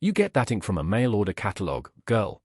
You get that ink from a mail-order catalog, girl."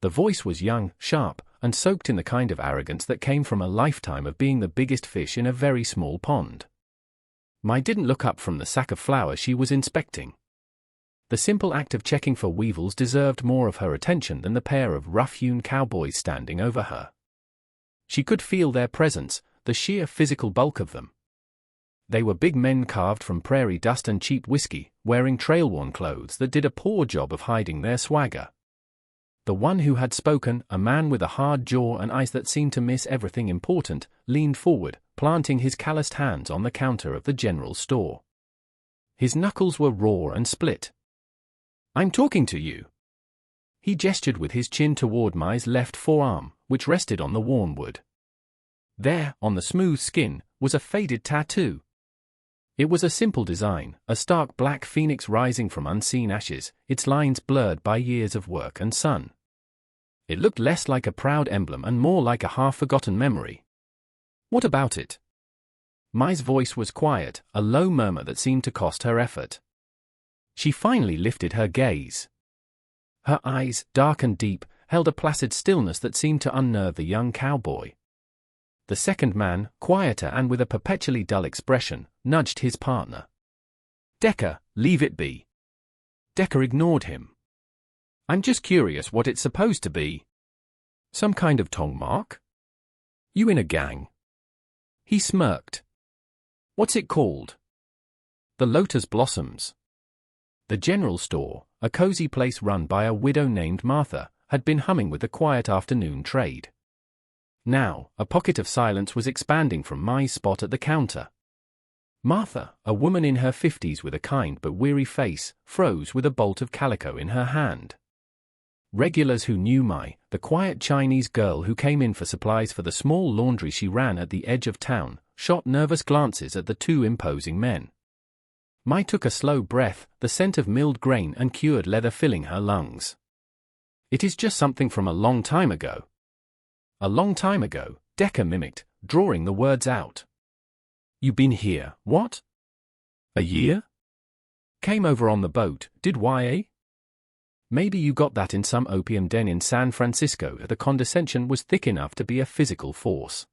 The voice was young, sharp, and soaked in the kind of arrogance that came from a lifetime of being the biggest fish in a very small pond. Mai didn't look up from the sack of flour she was inspecting. The simple act of checking for weevils deserved more of her attention than the pair of rough-hewn cowboys standing over her. She could feel their presence, the sheer physical bulk of them. They were big men carved from prairie dust and cheap whiskey, wearing trail-worn clothes that did a poor job of hiding their swagger. The one who had spoken, a man with a hard jaw and eyes that seemed to miss everything important, leaned forward, planting his calloused hands on the counter of the general store. His knuckles were raw and split. "I'm talking to you." He gestured with his chin toward Mai's left forearm, which rested on the worn wood. There, on the smooth skin, was a faded tattoo. It was a simple design, a stark black phoenix rising from unseen ashes, its lines blurred by years of work and sun. It looked less like a proud emblem and more like a half-forgotten memory. "What about it?" Mai's voice was quiet, a low murmur that seemed to cost her effort. She finally lifted her gaze. Her eyes, dark and deep, held a placid stillness that seemed to unnerve the young cowboy. The second man, quieter and with a perpetually dull expression, nudged his partner. "Decker, leave it be." Decker ignored him. "I'm just curious what it's supposed to be. Some kind of tongue mark? You in a gang?" He smirked. "What's it called?" "The Lotus Blossoms." The general store, a cozy place run by a widow named Martha, had been humming with the quiet afternoon trade. Now, a pocket of silence was expanding from Mai's spot at the counter. Martha, a woman in her 50s with a kind but weary face, froze with a bolt of calico in her hand. Regulars who knew Mai, the quiet Chinese girl who came in for supplies for the small laundry she ran at the edge of town, shot nervous glances at the two imposing men. Mai took a slow breath, the scent of milled grain and cured leather filling her lungs. "It is just something from a long time ago." "A long time ago," Decker mimicked, drawing the words out. "You been here, what? A year? Came over on the boat, did ya? Maybe you got that in some opium den in San Francisco." The condescension was thick enough to be a physical force.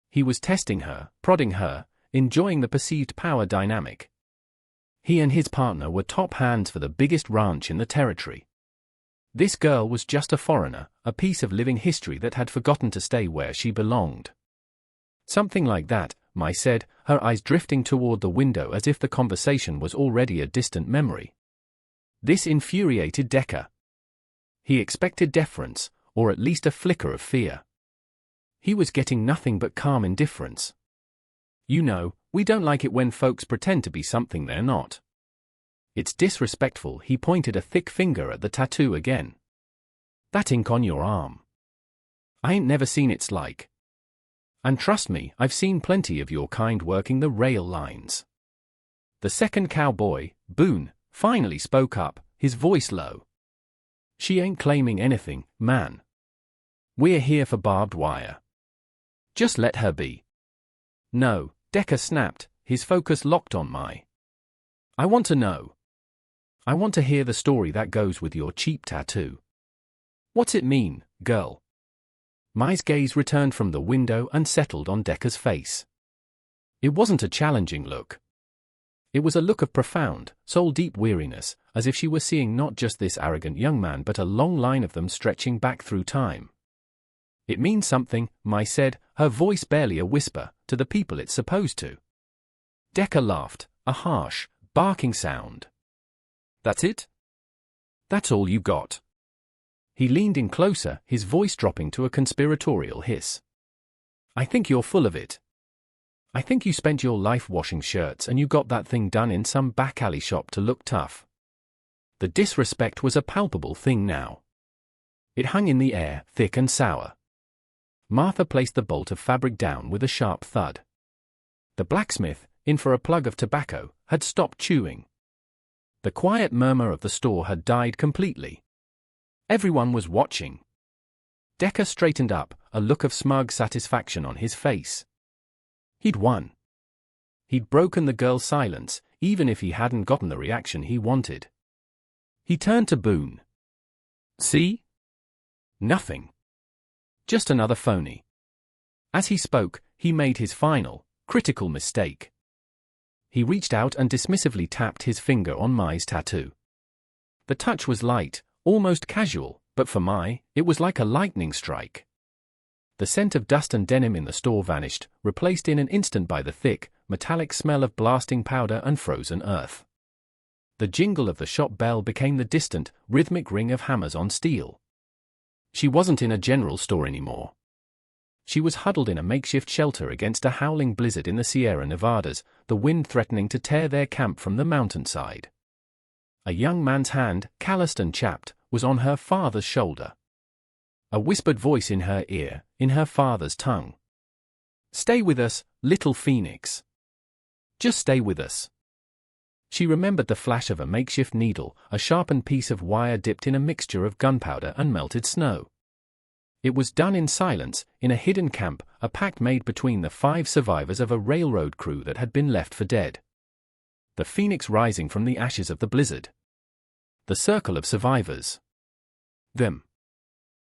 He was testing her, prodding her, enjoying the perceived power dynamic. He and his partner were top hands for the biggest ranch in the territory. This girl was just a foreigner, a piece of living history that had forgotten to stay where she belonged. "Something like that," Mai said, her eyes drifting toward the window as if the conversation was already a distant memory. This infuriated Decker. He expected deference, or at least a flicker of fear. He was getting nothing but calm indifference. "You know, we don't like it when folks pretend to be something they're not. It's disrespectful." He pointed a thick finger at the tattoo again. "That ink on your arm. I ain't never seen its like. And trust me, I've seen plenty of your kind working the rail lines." The second cowboy, Boone, finally spoke up, his voice low. "She ain't claiming anything, man. We're here for barbed wire. Just let her be." "No," Decker snapped, his focus locked on Mai. "I want to know. I want to hear the story that goes with your cheap tattoo. What's it mean, girl?" Mai's gaze returned from the window and settled on Decker's face. It wasn't a challenging look. It was a look of profound, soul-deep weariness, as if she were seeing not just this arrogant young man but a long line of them stretching back through time. "It means something," Mai said, her voice barely a whisper, "to the people it's supposed to." Decker laughed, a harsh, barking sound. "That's it? That's all you got?" He leaned in closer, his voice dropping to a conspiratorial hiss. "I think you're full of it. I think you spent your life washing shirts and you got that thing done in some back alley shop to look tough." The disrespect was a palpable thing now. It hung in the air, thick and sour. Martha placed the bolt of fabric down with a sharp thud. The blacksmith, in for a plug of tobacco, had stopped chewing. The quiet murmur of the store had died completely. Everyone was watching. Decker straightened up, a look of smug satisfaction on his face. He'd won. He'd broken the girl's silence, even if he hadn't gotten the reaction he wanted. He turned to Boone. See? Nothing. Just another phony. As he spoke, he made his final, critical mistake. He reached out and dismissively tapped his finger on Mai's tattoo. The touch was light, almost casual, but for Mai, it was like a lightning strike. The scent of dust and denim in the store vanished, replaced in an instant by the thick, metallic smell of blasting powder and frozen earth. The jingle of the shop bell became the distant, rhythmic ring of hammers on steel. She wasn't in a general store anymore. She was huddled in a makeshift shelter against a howling blizzard in the Sierra Nevadas, the wind threatening to tear their camp from the mountainside. A young man's hand, calloused and chapped, was on her father's shoulder. A whispered voice in her ear, in her father's tongue. "Stay with us, little Phoenix. Just stay with us." She remembered the flash of a makeshift needle, a sharpened piece of wire dipped in a mixture of gunpowder and melted snow. It was done in silence, in a hidden camp, a pact made between the 5 survivors of a railroad crew that had been left for dead. The phoenix rising from the ashes of the blizzard. The circle of survivors. Them.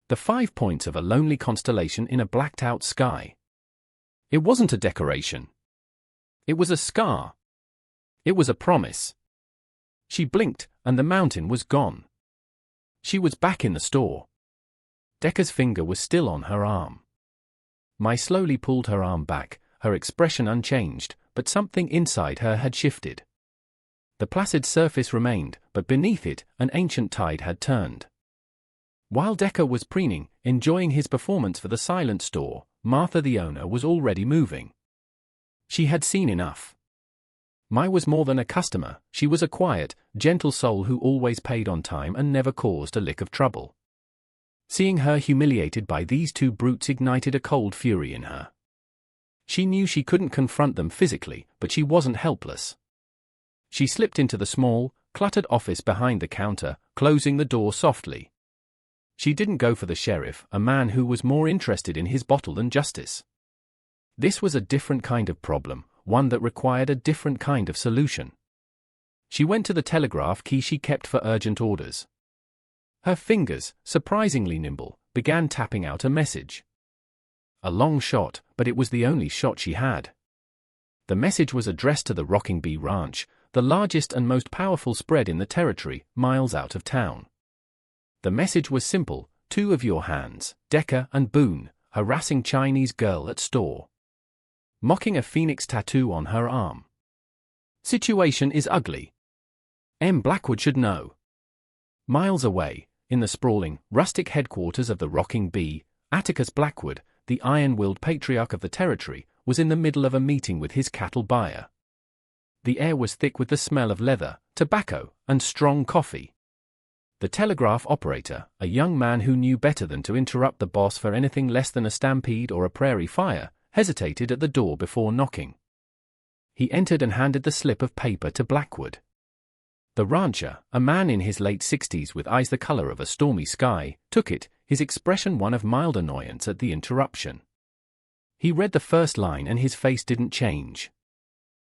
The 5 points of a lonely constellation in a blacked-out sky. It wasn't a decoration. It was a scar. It was a promise. She blinked, and the mountain was gone. She was back in the store. Decca's finger was still on her arm. Mai slowly pulled her arm back, her expression unchanged, but something inside her had shifted. The placid surface remained, but beneath it, an ancient tide had turned. While Decca was preening, enjoying his performance for the silent store, Martha the owner was already moving. She had seen enough. Mai was more than a customer, she was a quiet, gentle soul who always paid on time and never caused a lick of trouble. Seeing her humiliated by these 2 brutes ignited a cold fury in her. She knew she couldn't confront them physically, but she wasn't helpless. She slipped into the small, cluttered office behind the counter, closing the door softly. She didn't go for the sheriff, a man who was more interested in his bottle than justice. This was a different kind of problem, one that required a different kind of solution. She went to the telegraph key she kept for urgent orders. Her fingers, surprisingly nimble, began tapping out a message. A long shot, but it was the only shot she had. The message was addressed to the Rocking Bee Ranch, the largest and most powerful spread in the territory, miles out of town. The message was simple: 2 of your hands, Decca and Boone, harassing Chinese girl at store. Mocking a phoenix tattoo on her arm. Situation is ugly. Blackwood should know. Miles away, in the sprawling, rustic headquarters of the Rocking Bee, Atticus Blackwood, the iron-willed patriarch of the territory, was in the middle of a meeting with his cattle buyer. The air was thick with the smell of leather, tobacco, and strong coffee. The telegraph operator, a young man who knew better than to interrupt the boss for anything less than a stampede or a prairie fire, hesitated at the door before knocking. He entered and handed the slip of paper to Blackwood. The rancher, a man in his late 60s with eyes the color of a stormy sky, took it, his expression one of mild annoyance at the interruption. He read the first line and his face didn't change.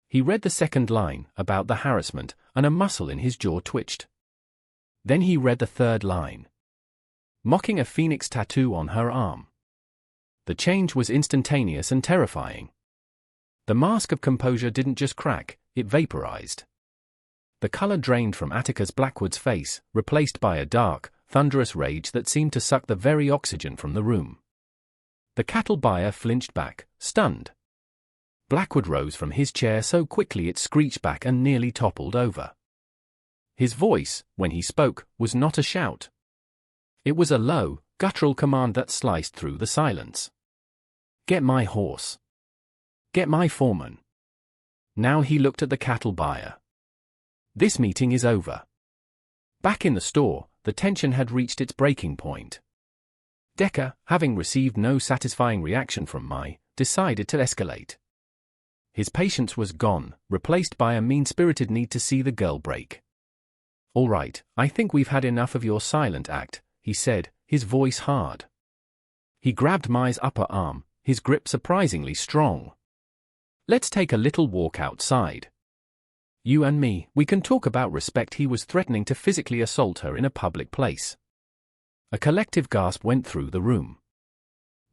He read the second line, about the harassment, and a muscle in his jaw twitched. Then he read the third line. Mocking a phoenix tattoo on her arm. The change was instantaneous and terrifying. The mask of composure didn't just crack, it vaporized. The color drained from Atticus Blackwood's face, replaced by a dark, thunderous rage that seemed to suck the very oxygen from the room. The cattle buyer flinched back, stunned. Blackwood rose from his chair so quickly it screeched back and nearly toppled over. His voice, when he spoke, was not a shout. It was a low, guttural command that sliced through the silence. "Get my horse. Get my foreman." Now he looked at the cattle buyer. "This meeting is over." Back in the store, the tension had reached its breaking point. Decca, having received no satisfying reaction from Mai, decided to escalate. His patience was gone, replaced by a mean-spirited need to see the girl break. "All right, I think we've had enough of your silent act," he said, his voice hard. He grabbed Mai's upper arm, his grip surprisingly strong. "Let's take a little walk outside." You and me, we can talk about respect. He was threatening to physically assault her in a public place. A collective gasp went through the room.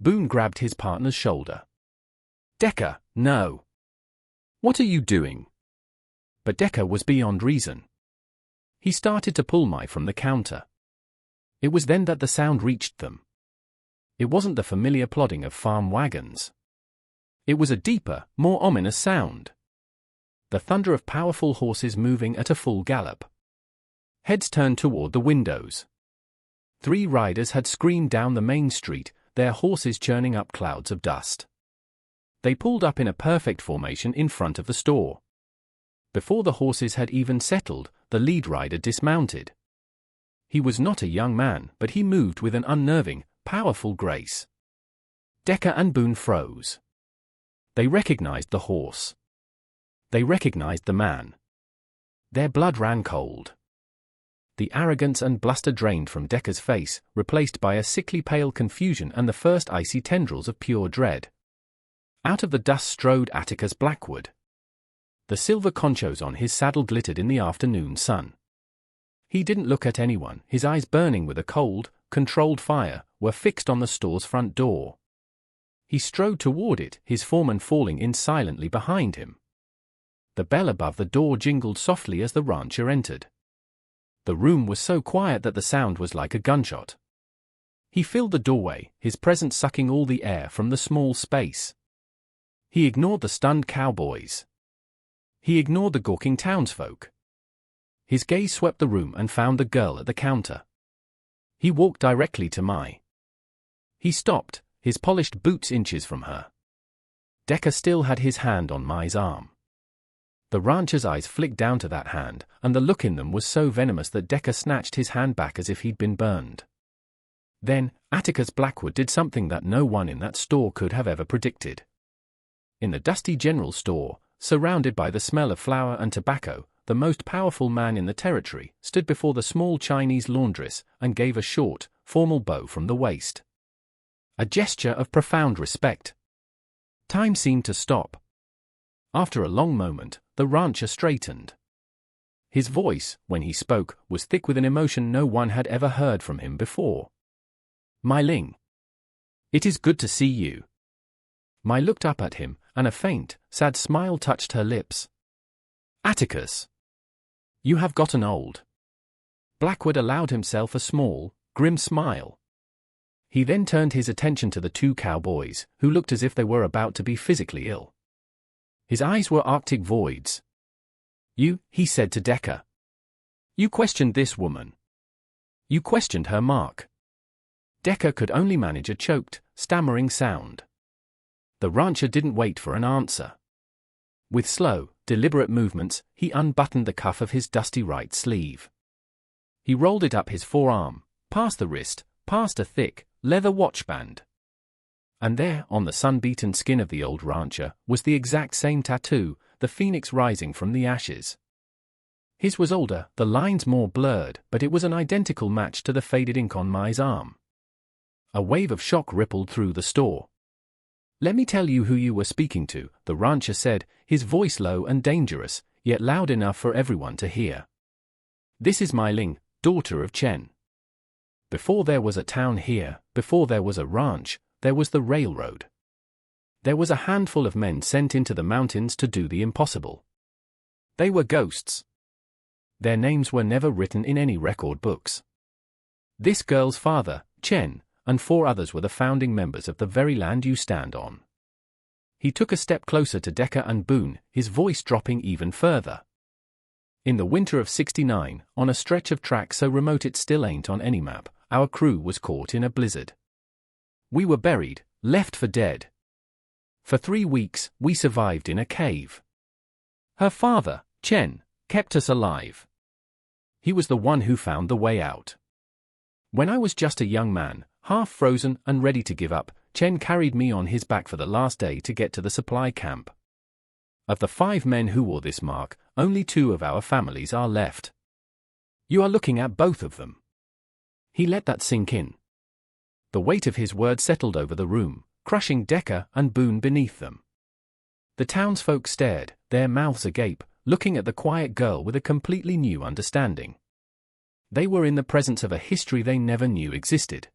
Boone grabbed his partner's shoulder. Decker, no. What are you doing? But Decker was beyond reason. He started to pull Mai from the counter. It was then that the sound reached them. It wasn't the familiar plodding of farm wagons. It was a deeper, more ominous sound. The thunder of powerful horses moving at a full gallop. Heads turned toward the windows. 3 riders had screamed down the main street, their horses churning up clouds of dust. They pulled up in a perfect formation in front of the store. Before the horses had even settled, the lead rider dismounted. He was not a young man, but he moved with an unnerving, powerful grace. Decker and Boone froze. They recognized the horse. They recognized the man. Their blood ran cold. The arrogance and bluster drained from Decker's face, replaced by a sickly pale confusion and the first icy tendrils of pure dread. Out of the dust strode Atticus Blackwood. The silver conchos on his saddle glittered in the afternoon sun. He didn't look at anyone, his eyes burning with a cold, controlled fire, were fixed on the store's front door. He strode toward it, his foreman falling in silently behind him. The bell above the door jingled softly as the rancher entered. The room was so quiet that the sound was like a gunshot. He filled the doorway, his presence sucking all the air from the small space. He ignored the stunned cowboys. He ignored the gawking townsfolk. His gaze swept the room and found the girl at the counter. He walked directly to Mai. He stopped, his polished boots inches from her. Decker still had his hand on Mai's arm. The rancher's eyes flicked down to that hand, and the look in them was so venomous that Decker snatched his hand back as if he'd been burned. Then, Atticus Blackwood did something that no one in that store could have ever predicted. In the dusty general store, surrounded by the smell of flour and tobacco, the most powerful man in the territory stood before the small Chinese laundress and gave a short, formal bow from the waist. A gesture of profound respect. Time seemed to stop. After a long moment, the rancher straightened. His voice, when he spoke, was thick with an emotion no one had ever heard from him before. "Mai Ling. It is good to see you." Mai looked up at him, and a faint, sad smile touched her lips. "Atticus. You have gotten old." Blackwood allowed himself a small, grim smile. He then turned his attention to the 2 cowboys, who looked as if they were about to be physically ill. His eyes were arctic voids. "You," he said to Decker. "You questioned this woman. You questioned her mark." Decker could only manage a choked, stammering sound. The rancher didn't wait for an answer. With slow, deliberate movements, he unbuttoned the cuff of his dusty right sleeve. He rolled it up his forearm, past the wrist, past a thick, leather watchband. And there, on the sun-beaten skin of the old rancher, was the exact same tattoo, the phoenix rising from the ashes. His was older, the lines more blurred, but it was an identical match to the faded ink on Mai's arm. A wave of shock rippled through the store. "Let me tell you who you were speaking to," the rancher said, his voice low and dangerous, yet loud enough for everyone to hear. "This is Mai Ling, daughter of Chen. Before there was a town here, before there was a ranch, there was the railroad. There was a handful of men sent into the mountains to do the impossible. They were ghosts. Their names were never written in any record books. This girl's father, Chen, and 4 others were the founding members of the very land you stand on." He took a step closer to Decker and Boone, his voice dropping even further. "In the winter of '69, on a stretch of track so remote it still ain't on any map, our crew was caught in a blizzard. We were buried, left for dead. For 3 weeks, we survived in a cave. Her father, Chen, kept us alive. He was the one who found the way out. When I was just a young man, half frozen and ready to give up, Chen carried me on his back for the last day to get to the supply camp. Of the 5 men who wore this mark, only 2 of our families are left. You are looking at both of them." He let that sink in. The weight of his words settled over the room, crushing Decker and Boone beneath them. The townsfolk stared, their mouths agape, looking at the quiet girl with a completely new understanding. They were in the presence of a history they never knew existed.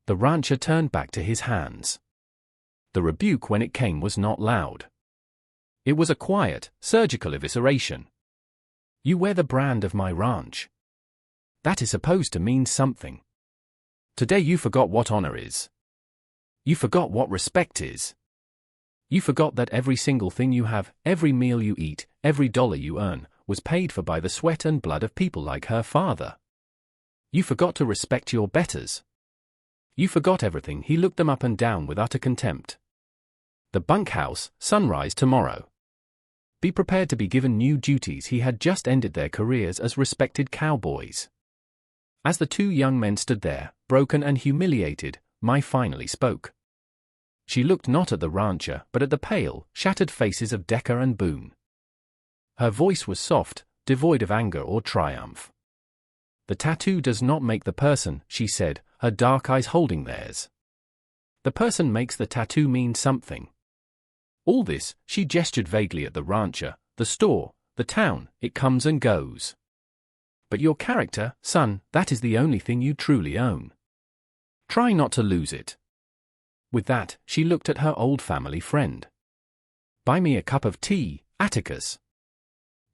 The rancher turned back to his hands. The rebuke when it came was not loud. It was a quiet, surgical evisceration. You wear the brand of my ranch. That is supposed to mean something. Today you forgot what honor is. You forgot what respect is. You forgot that every single thing you have, every meal you eat, every dollar you earn, was paid for by the sweat and blood of people like her father. You forgot to respect your betters. You forgot everything. He looked them up and down with utter contempt. The bunkhouse, sunrise tomorrow. Be prepared to be given new duties. He had just ended their careers as respected cowboys. As the two young men stood there, broken and humiliated, Mai finally spoke. She looked not at the rancher but at the pale, shattered faces of Decker and Boone. Her voice was soft, devoid of anger or triumph. The tattoo does not make the person, she said, her dark eyes holding theirs. The person makes the tattoo mean something. All this, she gestured vaguely at the rancher, the store, the town, it comes and goes. But your character, son, that is the only thing you truly own. Try not to lose it. With that, she looked at her old family friend. Buy me a cup of tea, Atticus.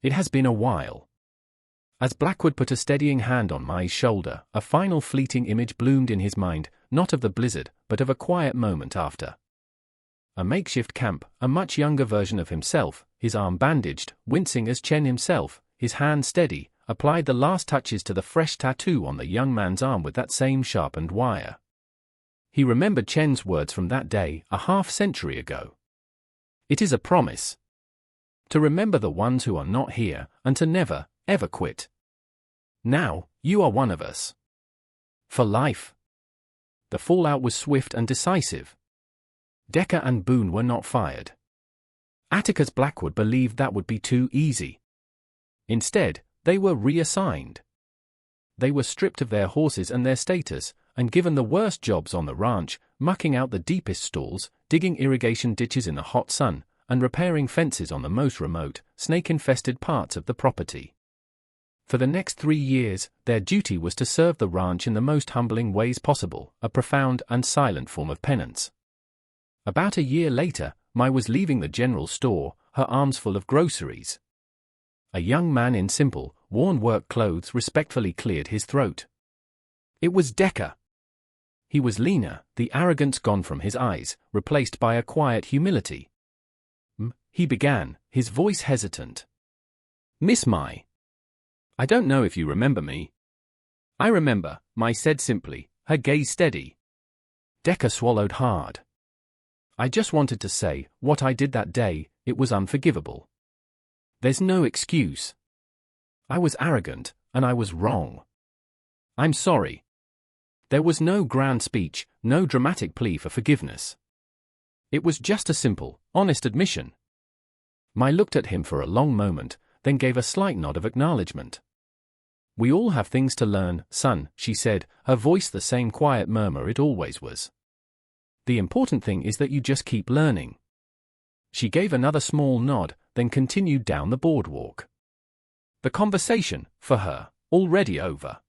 It has been a while. As Blackwood put a steadying hand on Mai's shoulder, a final fleeting image bloomed in his mind, not of the blizzard, but of a quiet moment after. A makeshift camp, a much younger version of himself, his arm bandaged, wincing as Chen himself, his hand steady, applied the last touches to the fresh tattoo on the young man's arm with that same sharpened wire. He remembered Chen's words from that day, a half-century ago. It is a promise. To remember the ones who are not here, and to never, ever quit. Now, you are one of us. For life. The fallout was swift and decisive. Decker and Boone were not fired. Atticus Blackwood believed that would be too easy. Instead, they were reassigned. They were stripped of their horses and their status, and given the worst jobs on the ranch, mucking out the deepest stalls, digging irrigation ditches in the hot sun, and repairing fences on the most remote, snake-infested parts of the property. For the next 3 years, their duty was to serve the ranch in the most humbling ways possible, a profound and silent form of penance. About a year later, Mai was leaving the general store, her arms full of groceries. A young man in simple, worn work clothes respectfully cleared his throat. It was Decker. He was leaner, the arrogance gone from his eyes, replaced by a quiet humility. He began, his voice hesitant. Miss Mai. I don't know if you remember me. I remember, Mai said simply, her gaze steady. Decker swallowed hard. I just wanted to say, what I did that day, it was unforgivable. There's no excuse. I was arrogant, and I was wrong. I'm sorry. There was no grand speech, no dramatic plea for forgiveness. It was just a simple, honest admission. Mai looked at him for a long moment, then gave a slight nod of acknowledgement. We all have things to learn, son, she said, her voice the same quiet murmur it always was. The important thing is that you just keep learning. She gave another small nod, then continued down the boardwalk. The conversation, for her, already over.